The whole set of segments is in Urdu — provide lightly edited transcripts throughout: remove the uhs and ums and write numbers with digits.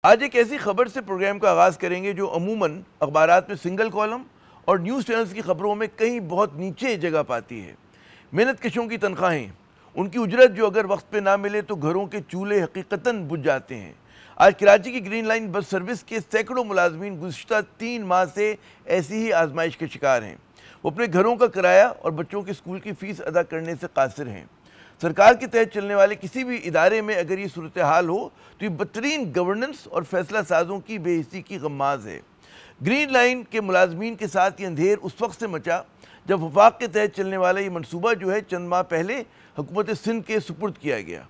آج ایک ایسی خبر سے پروگرام کا آغاز کریں گے جو عموماً اخبارات میں سنگل کالم اور نیوز چینلز کی خبروں میں کہیں بہت نیچے جگہ پاتی ہے۔ محنت کشوں کی تنخواہیں، ان کی اجرت جو اگر وقت پہ نہ ملے تو گھروں کے چولہے حقیقتاً بجھ جاتے ہیں۔ آج کراچی کی گرین لائن بس سروس کے سینکڑوں ملازمین گزشتہ 3 ماہ سے ایسی ہی آزمائش کے شکار ہیں۔ وہ اپنے گھروں کا کرایہ اور بچوں کے اسکول کی فیس ادا کرنے سے قاصر ہیں۔ سرکار کے تحت چلنے والے کسی بھی ادارے میں اگر یہ صورتحال ہو تو یہ بدترین گورننس اور فیصلہ سازوں کی بے حسی کی غماز ہے۔ گرین لائن کے ملازمین کے ساتھ یہ اندھیر اس وقت سے مچا جب وفاق کے تحت چلنے والا یہ منصوبہ جو ہے چند ماہ پہلے حکومت سندھ کے سپرد کیا گیا۔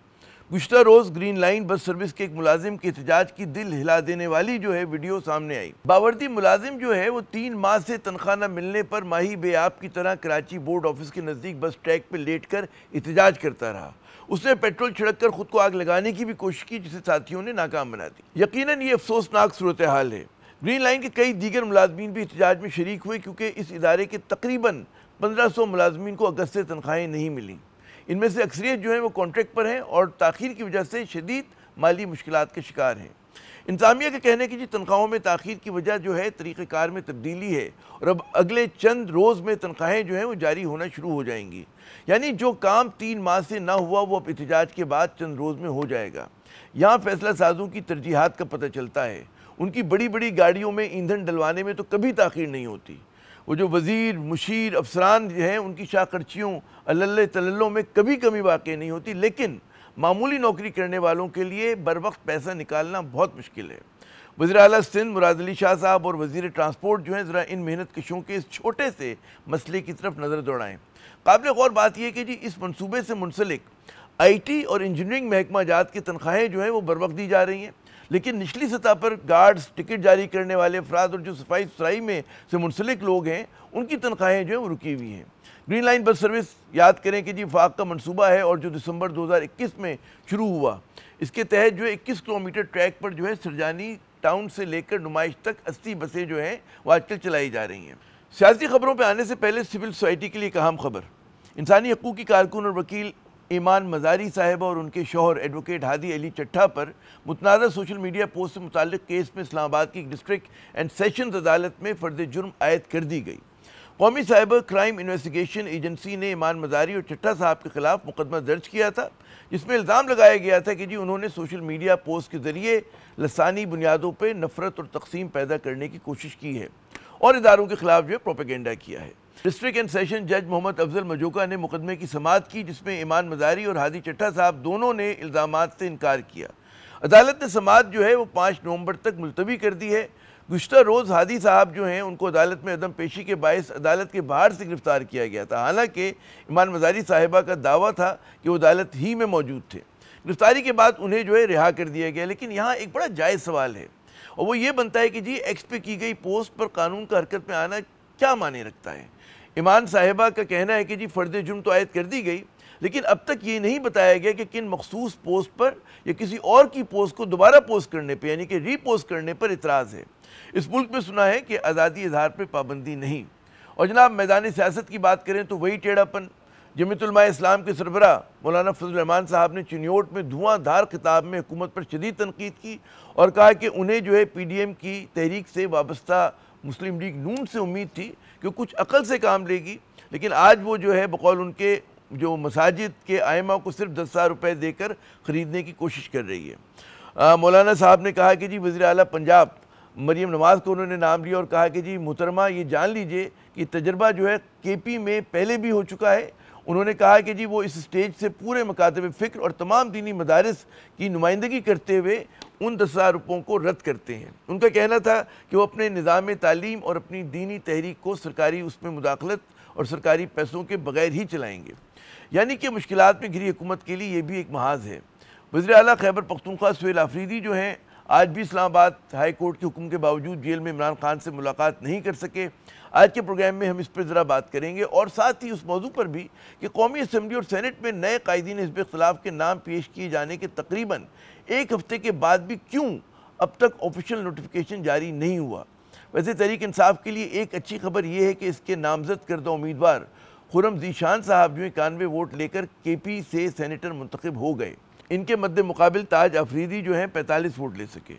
گزشتہ روز گرین لائن بس سروس کے ایک ملازم کے احتجاج کی دل ہلا دینے والی جو ہے ویڈیو سامنے آئی۔ باوردی ملازم جو ہے وہ 3 ماہ سے تنخواہ نہ ملنے پر ماہی بے آب کی طرح کراچی بورڈ آفس کے نزدیک بس ٹریک پہ لیٹ کر احتجاج کرتا رہا۔ اس نے پیٹرول چھڑک کر خود کو آگ لگانے کی بھی کوشش کی جسے ساتھیوں نے ناکام بنا دی۔ یقیناً یہ افسوسناک صورتحال ہے۔ گرین لائن کے کئی دیگر ملازمین بھی احتجاج میں شریک ہوئے کیونکہ اس ادارے کے تقریباً 1500 ملازمین کو اگست سے تنخواہیں نہیں ملیں۔ ان میں سے اکثریت جو ہیں وہ کانٹریکٹ پر ہیں اور تاخیر کی وجہ سے شدید مالی مشکلات کے شکار ہیں۔ انتظامیہ کے کہنے کی تنخواہوں میں تاخیر کی وجہ جو ہے طریقہ کار میں تبدیلی ہے اور اب اگلے چند روز میں تنخواہیں جو ہیں وہ جاری ہونا شروع ہو جائیں گی۔ یعنی جو کام 3 ماہ سے نہ ہوا وہ اب احتجاج کے بعد چند روز میں ہو جائے گا۔ یہاں فیصلہ سازوں کی ترجیحات کا پتہ چلتا ہے۔ ان کی بڑی بڑی گاڑیوں میں ایندھن ڈلوانے میں تو کبھی تاخیر نہیں ہوتی۔ وہ جو وزیر، مشیر، افسران ہیں ان کی شاہ خرچیوں، اللہ تللوں میں کبھی کمی واقع نہیں ہوتی، لیکن معمولی نوکری کرنے والوں کے لیے بر وقت پیسہ نکالنا بہت مشکل ہے۔ وزیر اعلیٰ سندھ مراد علی شاہ صاحب اور وزیر ٹرانسپورٹ جو ہیں ذرا ان محنت کشوں کے اس چھوٹے سے مسئلے کی طرف نظر دوڑائیں۔ قابل غور بات یہ ہے کہ اس منصوبے سے منسلک آئی ٹی اور انجینئرنگ محکمہ جات کی تنخواہیں جو ہیں وہ بر وقت دی جا رہی ہیں، لیکن نچلی سطح پر گارڈز، ٹکٹ جاری کرنے والے افراد اور جو صفائی ستھرائی میں سے منسلک لوگ ہیں ان کی تنخواہیں جو ہیں وہ رکی ہوئی ہیں۔ گرین لائن بس سروس یاد کریں کہ وفاق کا منصوبہ ہے اور جو دسمبر 2021 میں شروع ہوا، اس کے تحت جو 21 کلومیٹر ٹریک پر جو ہے سرجانی ٹاؤن سے لے کر نمائش تک 80 بسیں جو ہیں وہ آج کل چلائی جا رہی ہیں۔ سیاسی خبروں پہ آنے سے پہلے سول سوسائٹی کے لیے ایک اہم خبر۔ انسانی حقوق کی کارکن اور وکیل ایمان مزاری صاحبہ اور ان کے شوہر ایڈوکیٹ ہادی علی چٹھا پر متنازع سوشل میڈیا پوسٹ سے متعلق کیس میں اسلام آباد کی ڈسٹرکٹ اینڈ سیشنز عدالت میں فرد جرم عائد کر دی گئی۔ قومی سائبر کرائم انویسٹیگیشن ایجنسی نے ایمان مزاری اور چٹھا صاحب کے خلاف مقدمہ درج کیا تھا، جس میں الزام لگایا گیا تھا کہ انہوں نے سوشل میڈیا پوسٹ کے ذریعے لسانی بنیادوں پہ نفرت اور تقسیم پیدا کرنے کی کوشش کی ہے اور اداروں کے خلاف پروپیگنڈا کیا ہے۔ ڈسٹرکٹ اینڈ سیشن جج محمد افضل مجوکا نے مقدمے کی سماعت کی، جس میں ایمان مزاری اور ہادی چٹھا صاحب دونوں نے الزامات سے انکار کیا۔ عدالت نے سماعت جو ہے وہ 5 نومبر تک ملتوی کر دی ہے۔ گزشتہ روز ہادی صاحب جو ہیں ان کو عدالت میں عدم پیشی کے باعث عدالت کے باہر سے گرفتار کیا گیا تھا، حالانکہ ایمان مزاری صاحبہ کا دعویٰ تھا کہ وہ عدالت ہی میں موجود تھے۔ گرفتاری کے بعد انہیں رہا کر دیا گیا، لیکن یہاں ایک بڑا جائز سوال ہے اور وہ یہ بنتا ہے کہ ایکس پہ کی گئی پوسٹ پر قانون کا حرکت میں آنا کیا معنی رکھتا ہے۔ ایمان صاحبہ کا کہنا ہے کہ فرد جرم تو عائد کر دی گئی، لیکن اب تک یہ نہیں بتایا گیا کہ کن مخصوص پوسٹ پر یا کسی اور کی پوسٹ کو دوبارہ پوسٹ کرنے پہ یعنی کہ ری پوسٹ کرنے پر اعتراض ہے۔ اس ملک میں سنا ہے کہ آزادی اظہار پہ پابندی نہیں۔ اور جناب میدان سیاست کی بات کریں تو وہی ٹیڑھا پن۔ جمعیت علماء اسلام کے سربراہ مولانا فضل الرحمان صاحب نے چنیوٹ میں دھواں دھار خطاب میں حکومت پر شدید تنقید کی اور کہا کہ انہیں پی ڈی ایم کی تحریک سے وابستہ مسلم لیگ نون سے امید تھی کہ کچھ عقل سے کام لے گی، لیکن آج وہ بقول ان کے مساجد کے ائمہ کو صرف 10,000 روپے دے کر خریدنے کی کوشش کر رہی ہے۔ مولانا صاحب نے کہا کہ وزیر اعلیٰ پنجاب مریم نواز کو انہوں نے نام لیا اور کہا کہ محترمہ یہ جان لیجئے کہ تجربہ کے پی میں پہلے بھی ہو چکا ہے۔ انہوں نے کہا کہ وہ اس سٹیج سے پورے مکاتب فکر اور تمام دینی مدارس کی نمائندگی کرتے ہوئے ان 10,000 روپوں کو رد کرتے ہیں۔ ان کا کہنا تھا کہ وہ اپنے نظام تعلیم اور اپنی دینی تحریک کو سرکاری اس میں مداخلت اور سرکاری پیسوں کے بغیر ہی چلائیں گے، یعنی کہ مشکلات میں گھری حکومت کے لیے یہ بھی ایک محاذ ہے۔ وزیر اعلیٰ خیبر پختونخوا سہیل آفریدی جو ہیں آج بھی اسلام آباد ہائی کورٹ کے حکم کے باوجود جیل میں عمران خان سے ملاقات نہیں کر سکے۔ آج کے پروگرام میں ہم اس پر ذرا بات کریں گے اور ساتھ ہی اس موضوع پر بھی کہ قومی اسمبلی اور سینٹ میں نئے قائدین حزب اختلاف کے نام پیش کیے جانے کے تقریباً 1 ہفتے کے بعد بھی کیوں اب تک آفیشیل نوٹیفیکیشن جاری نہیں ہوا۔ ویسے تحریک انصاف کے لیے ایک اچھی خبر یہ ہے کہ اس کے نامزد کردہ امیدوار خرم ذیشان صاحب 91 ووٹ لے کر کے پی سے سینیٹر منتخب ہو گئے۔ ان کے مد مقابل تاج آفریدی 45 ووٹ لے سکے۔